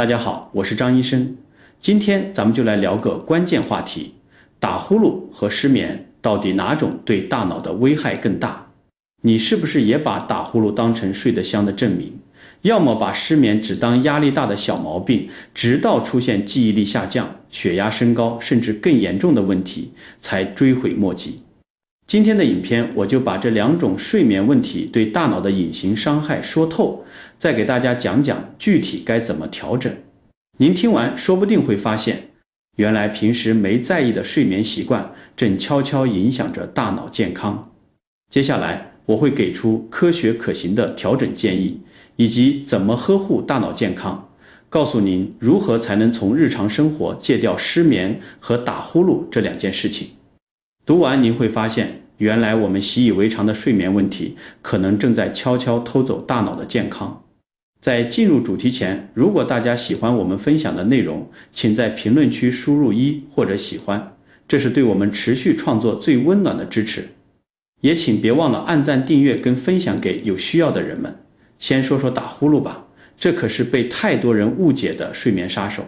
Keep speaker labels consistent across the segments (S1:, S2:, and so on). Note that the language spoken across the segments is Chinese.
S1: 大家好，我是张医生。今天咱们就来聊个关键话题：打呼噜和失眠到底哪种对大脑的危害更大？你是不是也把打呼噜当成睡得香的证明？要么把失眠只当压力大的小毛病，直到出现记忆力下降、血压升高，甚至更严重的问题才追悔莫及。今天的影片我就把这两种睡眠问题对大脑的隐形伤害说透，再给大家讲讲具体该怎么调整。您听完说不定会发现，原来平时没在意的睡眠习惯正悄悄影响着大脑健康。接下来我会给出科学可行的调整建议，以及怎么呵护大脑健康，告诉您如何才能从日常生活戒掉失眠和打呼噜这两件事情。读完您会发现，原来我们习以为常的睡眠问题可能正在悄悄偷走大脑的健康。在进入主题前，如果大家喜欢我们分享的内容，请在评论区输入1或者喜欢，这是对我们持续创作最温暖的支持。也请别忘了按赞、订阅跟分享给有需要的人们。先说说打呼噜吧，这可是被太多人误解的睡眠杀手。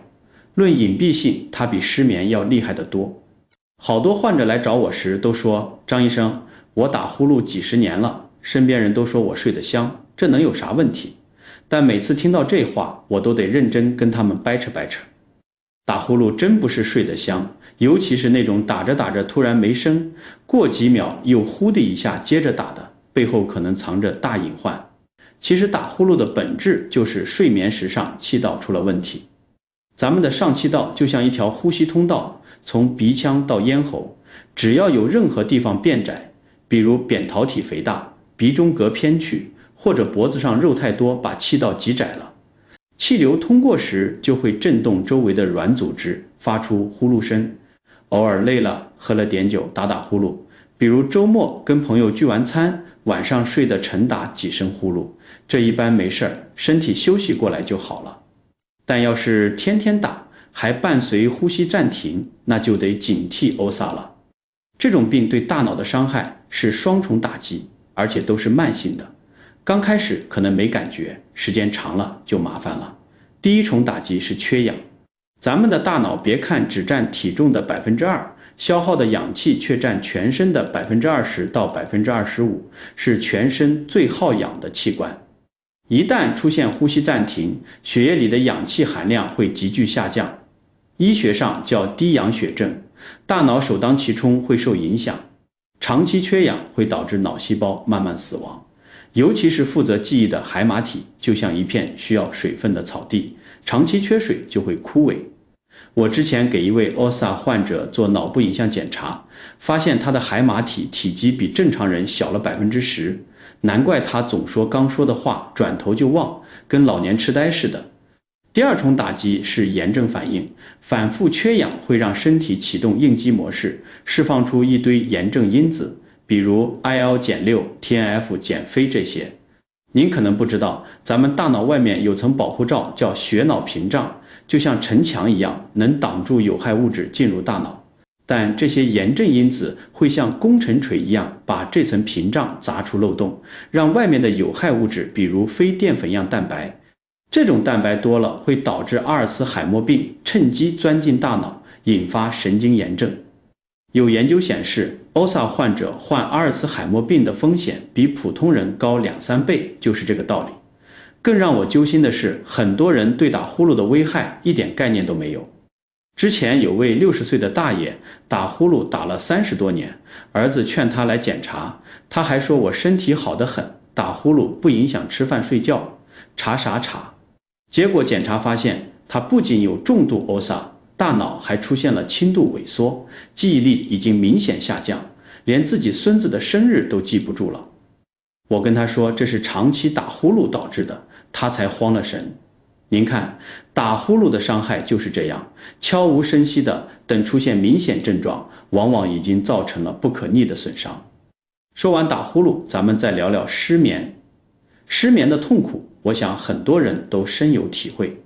S1: 论隐蔽性，它比失眠要厉害得多。好多患者来找我时都说，张医生，我打呼噜几十年了，身边人都说我睡得香，这能有啥问题？但每次听到这话，我都得认真跟他们掰扯掰扯。打呼噜真不是睡得香，尤其是那种打着打着突然没声，过几秒又呼的一下接着打的，背后可能藏着大隐患。其实打呼噜的本质就是睡眠时上气道出了问题。咱们的上气道就像一条呼吸通道，从鼻腔到咽喉，只要有任何地方变窄，比如扁桃体肥大、鼻中隔偏曲，或者脖子上肉太多把气道挤窄了，气流通过时就会震动周围的软组织，发出呼噜声。偶尔累了，喝了点酒，打打呼噜，比如周末跟朋友聚完餐，晚上睡得沉打几声呼噜，这一般没事儿，身体休息过来就好了。但要是天天打，还伴随呼吸暂停，那就得警惕OSA了。这种病对大脑的伤害是双重打击，而且都是慢性的。刚开始可能没感觉，时间长了就麻烦了。第一重打击是缺氧。咱们的大脑别看只占体重的2%，消耗的氧气却占全身的20%到25%，是全身最耗氧的器官。一旦出现呼吸暂停，血液里的氧气含量会急剧下降，医学上叫低氧血症，大脑首当其冲会受影响。长期缺氧会导致脑细胞慢慢死亡，尤其是负责记忆的海马体，就像一片需要水分的草地，长期缺水就会枯萎。我之前给一位 OSA 患者做脑部影像检查，发现他的海马体体积比正常人小了10%，难怪他总说刚说的话转头就忘，跟老年痴呆似的。第二重打击是炎症反应，反复缺氧会让身体启动应激模式，释放出一堆炎症因子，比如 IL-6、TNF-非这些。您可能不知道，咱们大脑外面有层保护罩叫血脑屏障，就像城墙一样，能挡住有害物质进入大脑。但这些炎症因子会像工程锤一样把这层屏障砸出漏洞，让外面的有害物质，比如非淀粉样蛋白，这种蛋白多了会导致阿尔茨海默病趁机钻进大脑，引发神经炎症。有研究显示，OSA 患者患阿尔茨海默病的风险比普通人高2-3倍，就是这个道理。更让我揪心的是，很多人对打呼噜的危害一点概念都没有。之前有位60岁的大爷打呼噜打了30多年，儿子劝他来检查，他还说我身体好得很，打呼噜不影响吃饭睡觉，查啥查？结果检查发现，他不仅有重度 OSA， 大脑还出现了轻度萎缩，记忆力已经明显下降，连自己孙子的生日都记不住了。我跟他说这是长期打呼噜导致的，他才慌了神。您看，打呼噜的伤害就是这样，悄无声息的，等出现明显症状，往往已经造成了不可逆的损伤。说完打呼噜，咱们再聊聊失眠。失眠的痛苦，我想很多人都深有体会。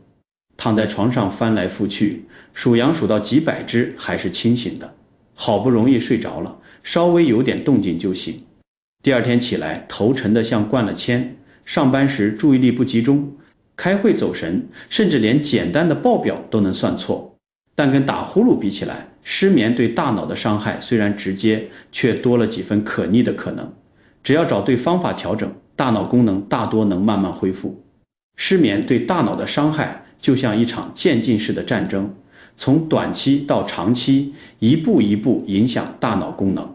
S1: 躺在床上翻来覆去，数羊数到几百只还是清醒的，好不容易睡着了，稍微有点动静就醒。第二天起来，头沉得像灌了铅，上班时注意力不集中，开会走神，甚至连简单的报表都能算错。但跟打呼噜比起来，失眠对大脑的伤害虽然直接，却多了几分可逆的可能。只要找对方法调整，大脑功能大多能慢慢恢复。失眠对大脑的伤害就像一场渐进式的战争，从短期到长期，一步一步影响大脑功能。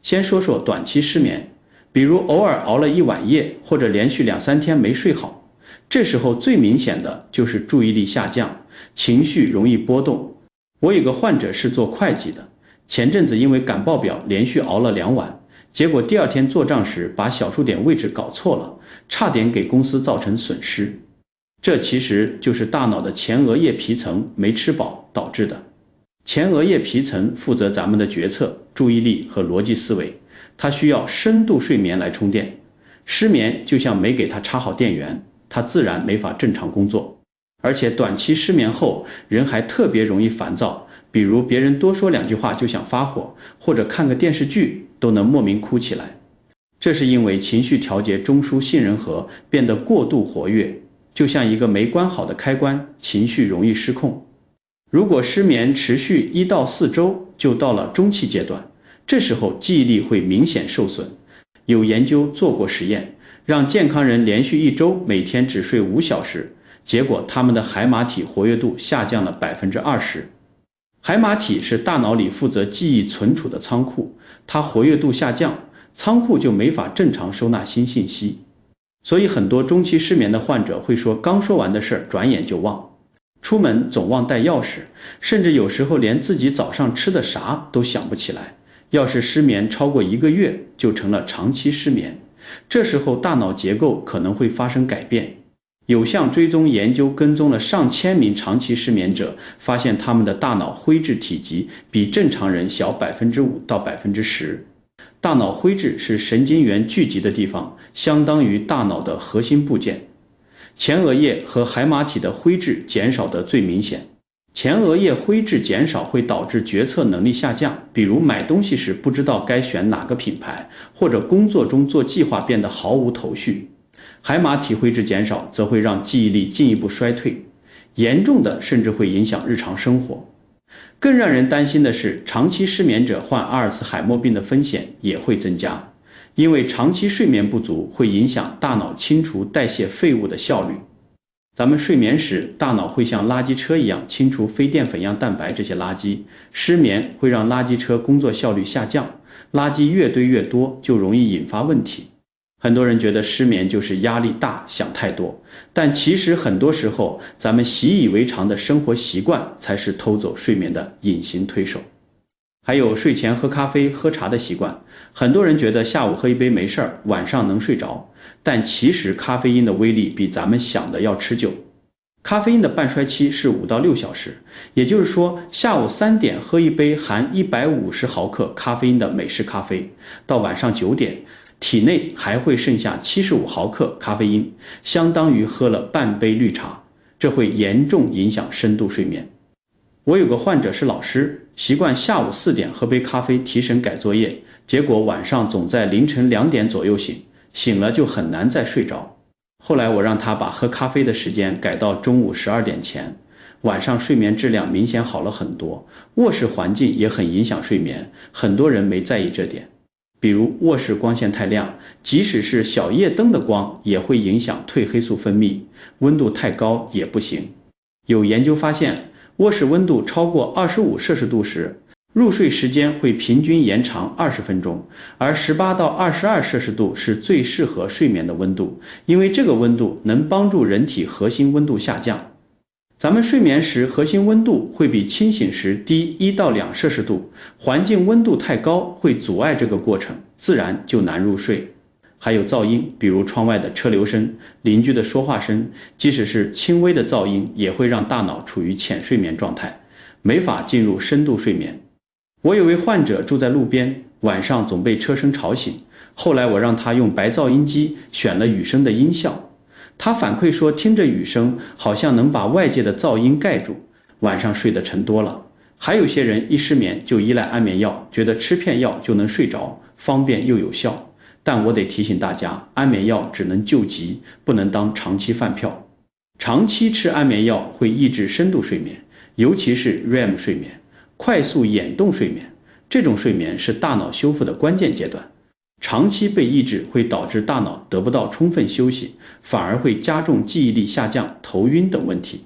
S1: 先说说短期失眠，比如偶尔熬了一晚夜，或者连续2-3天没睡好，这时候最明显的就是注意力下降，情绪容易波动。我有个患者是做会计的，前阵子因为赶报表连续熬了2晚，结果第2天做账时把小数点位置搞错了，差点给公司造成损失。这其实就是大脑的前额叶皮层没吃饱导致的。前额叶皮层负责咱们的决策、注意力和逻辑思维，它需要深度睡眠来充电。失眠就像没给它插好电源，它自然没法正常工作。而且短期失眠后，人还特别容易烦躁，比如别人多说2句话就想发火，或者看个电视剧都能莫名哭起来。这是因为情绪调节中枢杏仁核变得过度活跃，就像一个没关好的开关，情绪容易失控。如果失眠持续1到4周，就到了中期阶段，这时候记忆力会明显受损。有研究做过实验，让健康人连续1周每天只睡5小时，结果他们的海马体活跃度下降了20%。海马体是大脑里负责记忆存储的仓库，它活跃度下降，仓库就没法正常收纳新信息。所以很多中期失眠的患者会说刚说完的事儿转眼就忘，出门总忘带钥匙，甚至有时候连自己早上吃的啥都想不起来。要是失眠超过1个月，就成了长期失眠，这时候大脑结构可能会发生改变。有项追踪研究跟踪了上千名长期失眠者，发现他们的大脑灰质体积比正常人小5%到10%。大脑灰质是神经元聚集的地方，相当于大脑的核心部件。前额叶和海马体的灰质减少得最明显。前额叶灰质减少会导致决策能力下降，比如买东西时不知道该选哪个品牌，或者工作中做计划变得毫无头绪。海马体灰质减少则会让记忆力进一步衰退，严重的甚至会影响日常生活。更让人担心的是，长期失眠者患阿尔茨海默病的风险也会增加，因为长期睡眠不足会影响大脑清除代谢废物的效率。咱们睡眠时，大脑会像垃圾车一样清除非淀粉样蛋白这些垃圾，失眠会让垃圾车工作效率下降，垃圾越堆越多，就容易引发问题。很多人觉得失眠就是压力大，想太多，但其实很多时候，咱们习以为常的生活习惯才是偷走睡眠的隐形推手。还有睡前喝咖啡、喝茶的习惯，很多人觉得下午喝一杯没事儿，晚上能睡着，但其实咖啡因的威力比咱们想的要持久。咖啡因的半衰期是5到6小时，也就是说，下午3点喝一杯含150毫克咖啡因的美式咖啡，到晚上9点，体内还会剩下75毫克咖啡因，相当于喝了半杯绿茶，这会严重影响深度睡眠。我有个患者是老师，习惯下午4点喝杯咖啡提神改作业，结果晚上总在凌晨2点左右醒，醒了就很难再睡着。后来我让他把喝咖啡的时间改到中午12点前，晚上睡眠质量明显好了很多。卧室环境也很影响睡眠，很多人没在意这点。比如卧室光线太亮，即使是小夜灯的光也会影响褪黑素分泌，温度太高也不行。有研究发现，卧室温度超过25摄氏度时，入睡时间会平均延长20分钟，而18到22摄氏度是最适合睡眠的温度，因为这个温度能帮助人体核心温度下降。咱们睡眠时核心温度会比清醒时低1到2摄氏度，环境温度太高会阻碍这个过程，自然就难入睡。还有噪音，比如窗外的车流声、邻居的说话声，即使是轻微的噪音也会让大脑处于浅睡眠状态，没法进入深度睡眠。我有位患者住在路边，晚上总被车声吵醒，后来我让他用白噪音机选了雨声的音效，他反馈说听着雨声好像能把外界的噪音盖住，晚上睡得沉多了。还有些人一失眠就依赖安眠药，觉得吃片药就能睡着，方便又有效。但我得提醒大家，安眠药只能救急，不能当长期饭票。长期吃安眠药会抑制深度睡眠，尤其是 REM 睡眠，快速眼动睡眠。这种睡眠是大脑修复的关键阶段，长期被抑制会导致大脑得不到充分休息，反而会加重记忆力下降、头晕等问题。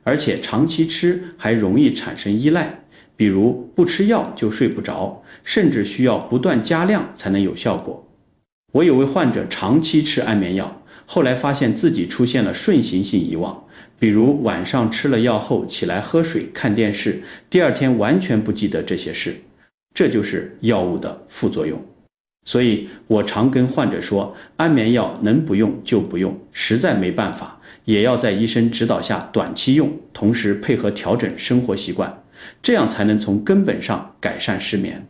S1: 而且长期吃还容易产生依赖，比如不吃药就睡不着，甚至需要不断加量才能有效果。我有位患者长期吃安眠药，后来发现自己出现了顺行性遗忘，比如晚上吃了药后起来喝水、看电视，第二天完全不记得这些事，这就是药物的副作用。所以我常跟患者说，安眠药能不用就不用，实在没办法，也要在医生指导下短期用，同时配合调整生活习惯，这样才能从根本上改善失眠。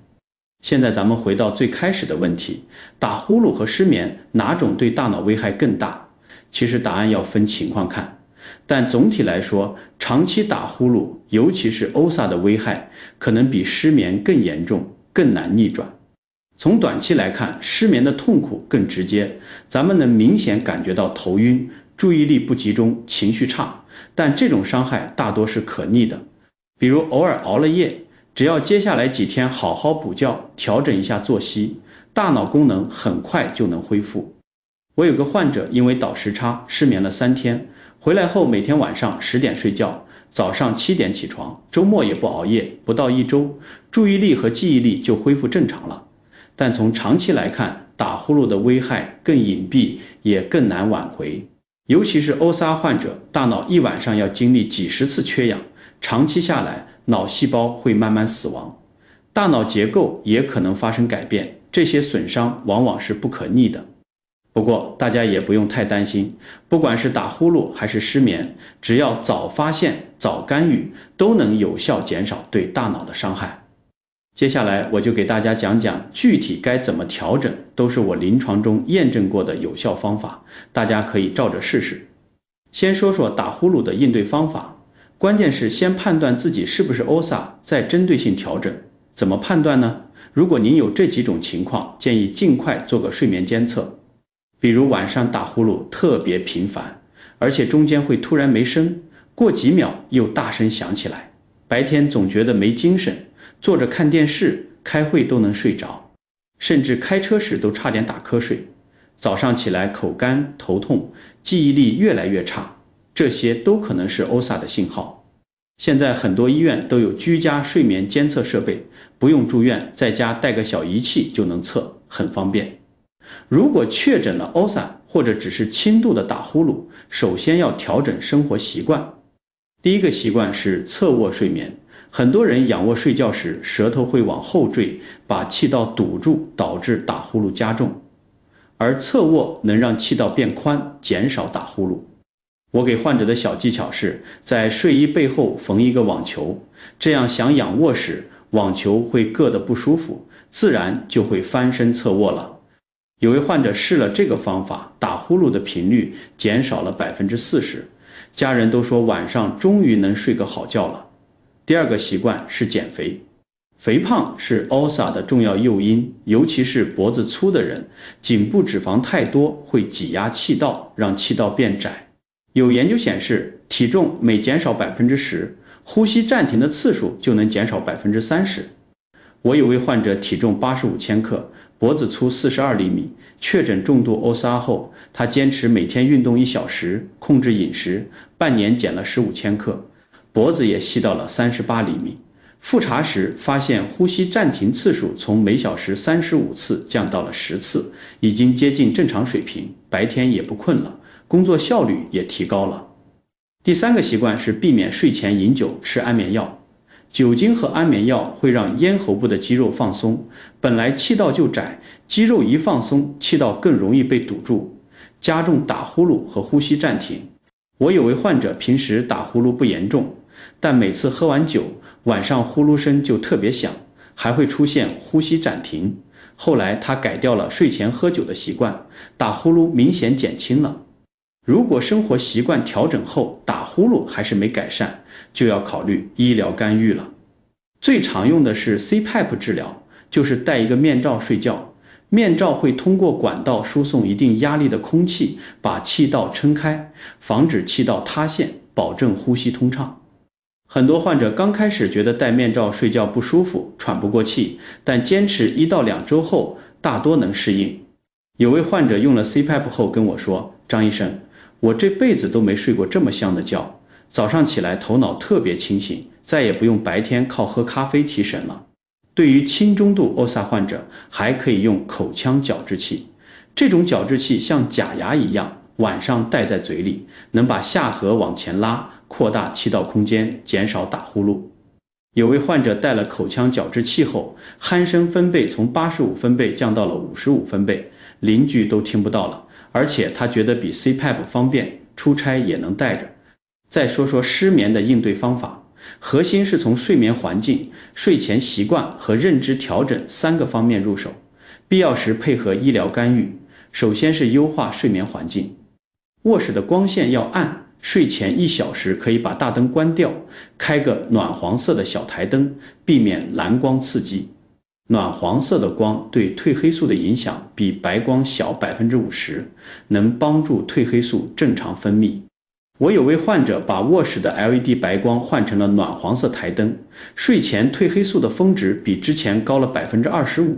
S1: 现在咱们回到最开始的问题，打呼噜和失眠哪种对大脑危害更大？其实答案要分情况看，但总体来说，长期打呼噜，尤其是 OSA 的危害，可能比失眠更严重，更难逆转。从短期来看，失眠的痛苦更直接，咱们能明显感觉到头晕、注意力不集中、情绪差，但这种伤害大多是可逆的，比如偶尔熬了夜，只要接下来几天好好补觉，调整一下作息，大脑功能很快就能恢复。我有个患者因为倒时差失眠了3天，回来后每天晚上10点睡觉，早上7点起床，周末也不熬夜，不到1周，注意力和记忆力就恢复正常了。但从长期来看，打呼噜的危害更隐蔽，也更难挽回。尤其是 OSA 患者，大脑一晚上要经历几十次缺氧，长期下来，脑细胞会慢慢死亡，大脑结构也可能发生改变，这些损伤往往是不可逆的。不过大家也不用太担心，不管是打呼噜还是失眠，只要早发现、早干预，都能有效减少对大脑的伤害。接下来我就给大家讲讲具体该怎么调整，都是我临床中验证过的有效方法，大家可以照着试试。先说说打呼噜的应对方法，关键是先判断自己是不是 OSA， 再针对性调整。怎么判断呢？如果您有这几种情况，建议尽快做个睡眠监测。比如晚上打呼噜特别频繁，而且中间会突然没声，过几秒又大声响起来，白天总觉得没精神，坐着看电视、开会都能睡着，甚至开车时都差点打瞌睡。早上起来口干、头痛，记忆力越来越差，这些都可能是 OSA 的信号。现在很多医院都有居家睡眠监测设备，不用住院，在家带个小仪器就能测，很方便。如果确诊了 OSA 或者只是轻度的打呼噜，首先要调整生活习惯。第一个习惯是侧卧睡眠，很多人仰卧睡觉时舌头会往后坠，把气道堵住，导致打呼噜加重。而侧卧能让气道变宽，减少打呼噜。我给患者的小技巧是在睡衣背后缝一个网球，这样想仰卧时，网球会硌得不舒服，自然就会翻身侧卧了。有位患者试了这个方法，打呼噜的频率减少了40%，家人都说晚上终于能睡个好觉了。第二个习惯是减肥，肥胖是 OSA 的重要诱因，尤其是脖子粗的人，颈部脂肪太多会挤压气道，让气道变窄。有研究显示，体重每减少10%，呼吸暂停的次数就能减少30%。我有位患者体重85千克，脖子粗42厘米，确诊重度 OSA 后，他坚持每天运动1小时，控制饮食，半年减了15千克，脖子也细到了38厘米。复查时发现呼吸暂停次数从每小时35次降到了10次，已经接近正常水平，白天也不困了，工作效率也提高了。第三个习惯是避免睡前饮酒、吃安眠药。酒精和安眠药会让咽喉部的肌肉放松，本来气道就窄，肌肉一放松，气道更容易被堵住，加重打呼噜和呼吸暂停。我有位患者平时打呼噜不严重，但每次喝完酒，晚上呼噜声就特别响，还会出现呼吸暂停。后来他改掉了睡前喝酒的习惯，打呼噜明显减轻了。如果生活习惯调整后打呼噜还是没改善，就要考虑医疗干预了。最常用的是 CPAP 治疗，就是戴一个面罩睡觉，面罩会通过管道输送一定压力的空气，把气道撑开，防止气道塌陷，保证呼吸通畅。很多患者刚开始觉得戴面罩睡觉不舒服，喘不过气，但坚持1到2周后，大多能适应。有位患者用了 CPAP 后跟我说，张医生，我这辈子都没睡过这么香的觉，早上起来头脑特别清醒，再也不用白天靠喝咖啡提神了。对于轻中度 OSA 患者，还可以用口腔矫治器。这种矫治器像假牙一样，晚上戴在嘴里，能把下颌往前拉，扩大气道空间，减少打呼噜。有位患者戴了口腔矫治器后，鼾声分贝从85分贝降到了55分贝，邻居都听不到了，而且他觉得比 CPAP 方便，出差也能带着。再说说失眠的应对方法，核心是从睡眠环境、睡前习惯和认知调整3个方面入手，必要时配合医疗干预。首先是优化睡眠环境，卧室的光线要暗，睡前1小时可以把大灯关掉，开个暖黄色的小台灯，避免蓝光刺激。暖黄色的光对褪黑素的影响比白光小50%，能帮助褪黑素正常分泌。我有位患者把卧室的 LED 白光换成了暖黄色台灯，睡前褪黑素的峰值比之前高了25%，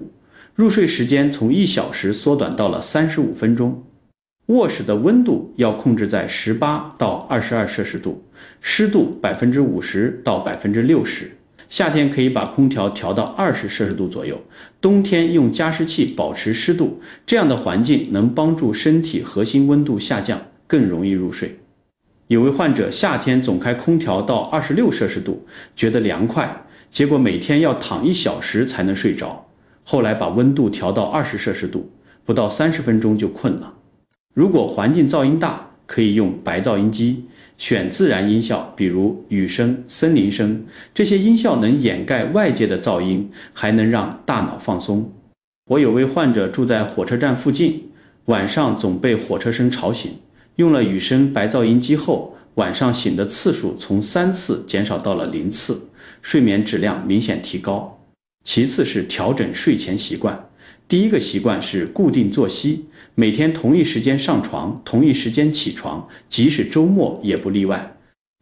S1: 入睡时间从1小时缩短到了35分钟。卧室的温度要控制在18到22摄氏度，湿度50%到60%。夏天可以把空调调到20摄氏度左右，冬天用加湿器保持湿度，这样的环境能帮助身体核心温度下降，更容易入睡。有位患者夏天总开空调到26摄氏度，觉得凉快，结果每天要躺1小时才能睡着，后来把温度调到20摄氏度，不到30分钟就困了。如果环境噪音大，可以用白噪音机，选自然音效，比如雨声、森林声，这些音效能掩盖外界的噪音，还能让大脑放松。我有位患者住在火车站附近，晚上总被火车声吵醒，用了雨声白噪音机后，晚上醒的次数从3次减少到了0次，睡眠质量明显提高。其次是调整睡前习惯，第一个习惯是固定作息，每天同一时间上床，同一时间起床，即使周末也不例外。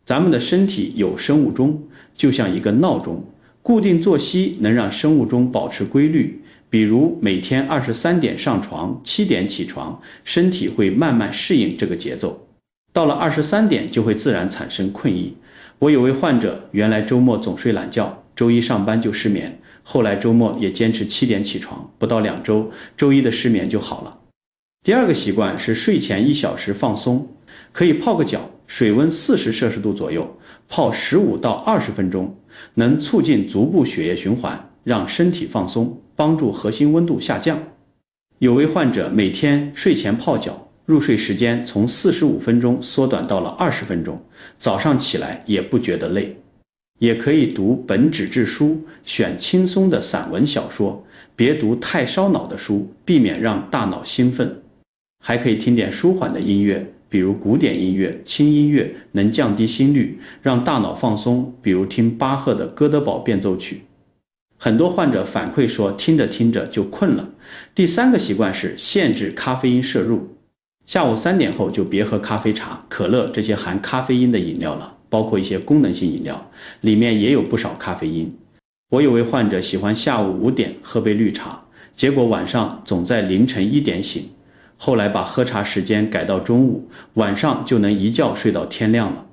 S1: 咱们的身体有生物钟，就像一个闹钟，固定作息能让生物钟保持规律，比如每天23点上床，7点起床，身体会慢慢适应这个节奏。到了23点就会自然产生困意。我有位患者原来周末总睡懒觉，周一上班就失眠，后来周末也坚持7点起床，不到2周，周一的失眠就好了。第二个习惯是睡前1小时放松，可以泡个脚，水温40摄氏度左右，泡15到20分钟，能促进足部血液循环，让身体放松，帮助核心温度下降。有位患者每天睡前泡脚，入睡时间从45分钟缩短到了20分钟，早上起来也不觉得累。也可以读本纸质书，选轻松的散文小说，别读太烧脑的书，避免让大脑兴奋。还可以听点舒缓的音乐，比如古典音乐、轻音乐，能降低心率，让大脑放松，比如听巴赫的哥德堡变奏曲。很多患者反馈说听着听着就困了。第三个习惯是限制咖啡因摄入，下午3点后就别喝咖啡茶、可乐这些含咖啡因的饮料了，包括一些功能性饮料，里面也有不少咖啡因。我有位患者喜欢下午5点喝杯绿茶，结果晚上总在凌晨1点醒，后来把喝茶时间改到中午，晚上就能一觉睡到天亮了。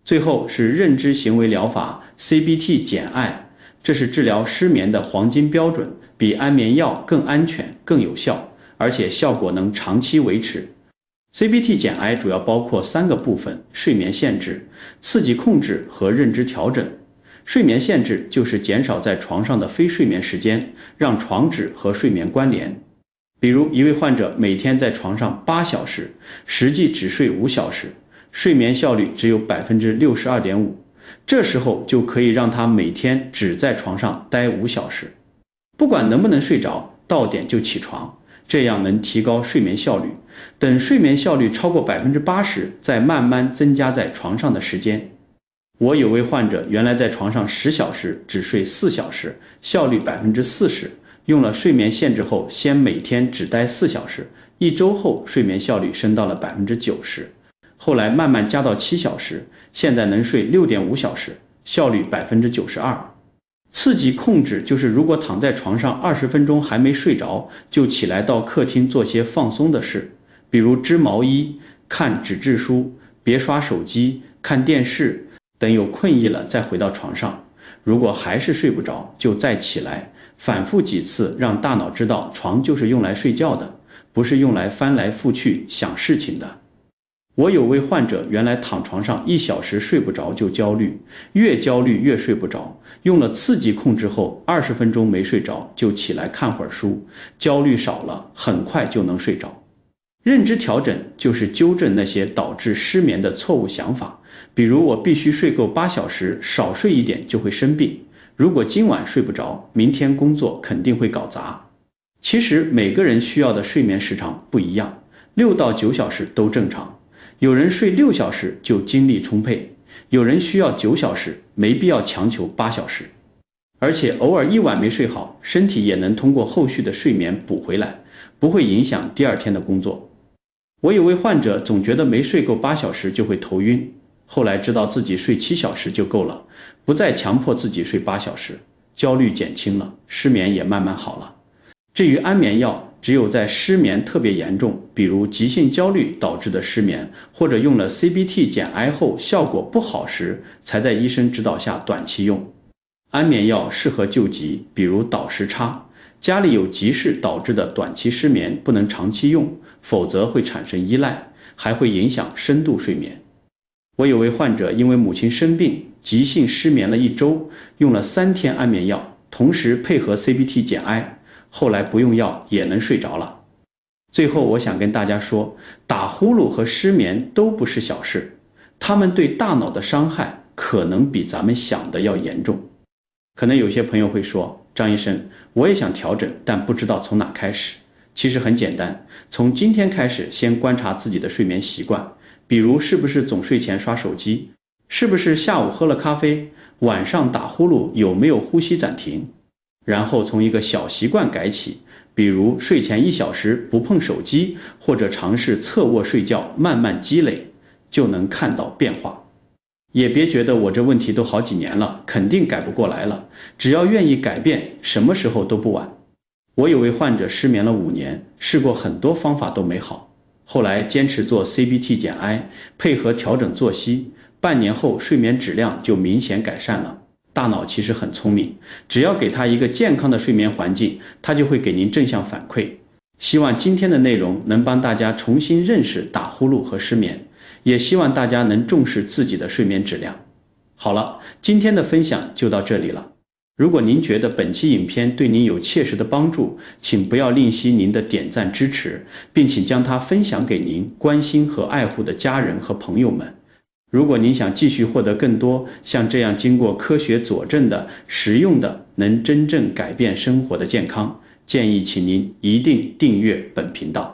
S1: 最后是认知行为疗法 CBT-I， 这是治疗失眠的黄金标准，比安眠药更安全、更有效，而且效果能长期维持。CBT-I 主要包括3个部分：睡眠限制、刺激控制和认知调整。睡眠限制就是减少在床上的非睡眠时间，让床址和睡眠关联。比如一位患者每天在床上8小时，实际只睡5小时，睡眠效率只有 62.5%， 这时候就可以让他每天只在床上待5小时，不管能不能睡着，到点就起床，这样能提高睡眠效率。等睡眠效率超过 80%， 再慢慢增加在床上的时间。我有位患者原来在床上10小时，只睡4小时，效率 40%，用了睡眠限制后，先每天只待4小时，1周后睡眠效率升到了90%，后来慢慢加到7小时，现在能睡6.5小时，效率92%。刺激控制就是如果躺在床上20分钟还没睡着，就起来到客厅做些放松的事，比如织毛衣、看纸质书、别刷手机、看电视，等有困意了再回到床上。如果还是睡不着，就再起来，反复几次，让大脑知道床就是用来睡觉的，不是用来翻来覆去想事情的。我有位患者原来躺床上1小时睡不着就焦虑，越焦虑越睡不着，用了刺激控制后，20分钟没睡着就起来看会儿书，焦虑少了，很快就能睡着。认知调整就是纠正那些导致失眠的错误想法，比如我必须睡够8小时，少睡一点就会生病，如果今晚睡不着，明天工作肯定会搞砸。其实每个人需要的睡眠时长不一样，6到9小时都正常。有人睡6小时就精力充沛，有人需要9小时，没必要强求8小时。而且偶尔1晚没睡好，身体也能通过后续的睡眠补回来，不会影响第2天的工作。我有位患者总觉得没睡够8小时就会头晕，后来知道自己睡7小时就够了，不再强迫自己睡8小时，焦虑减轻了，失眠也慢慢好了。至于安眠药，只有在失眠特别严重，比如急性焦虑导致的失眠，或者用了 CBT 减 I 后效果不好时，才在医生指导下短期用。安眠药适合救急，比如倒时差，家里有急事导致的短期失眠不能长期用，否则会产生依赖，还会影响深度睡眠。我有位患者因为母亲生病，急性失眠了1周，用了3天安眠药，同时配合 CBT 减 I， 后来不用药也能睡着了。最后我想跟大家说，打呼噜和失眠都不是小事，它们对大脑的伤害可能比咱们想的要严重。可能有些朋友会说，张医生，我也想调整，但不知道从哪开始。其实很简单，从今天开始，先观察自己的睡眠习惯，比如是不是总睡前刷手机，是不是下午喝了咖啡，晚上打呼噜有没有呼吸暂停，然后从一个小习惯改起，比如睡前1小时不碰手机，或者尝试侧卧睡觉，慢慢积累，就能看到变化。也别觉得我这问题都好几年了，肯定改不过来了，只要愿意改变，什么时候都不晚。我有位患者失眠了5年，试过很多方法都没好，后来坚持做 CBT 减 I， 配合调整作息，半年后睡眠质量就明显改善了。大脑其实很聪明，只要给他一个健康的睡眠环境，他就会给您正向反馈。希望今天的内容能帮大家重新认识打呼噜和失眠，也希望大家能重视自己的睡眠质量。好了，今天的分享就到这里了。如果您觉得本期影片对您有切实的帮助，请不要吝惜您的点赞支持，并请将它分享给您关心和爱护的家人和朋友们。如果您想继续获得更多像这样经过科学佐证的实用的能真正改变生活的健康，建议请您一定订阅本频道。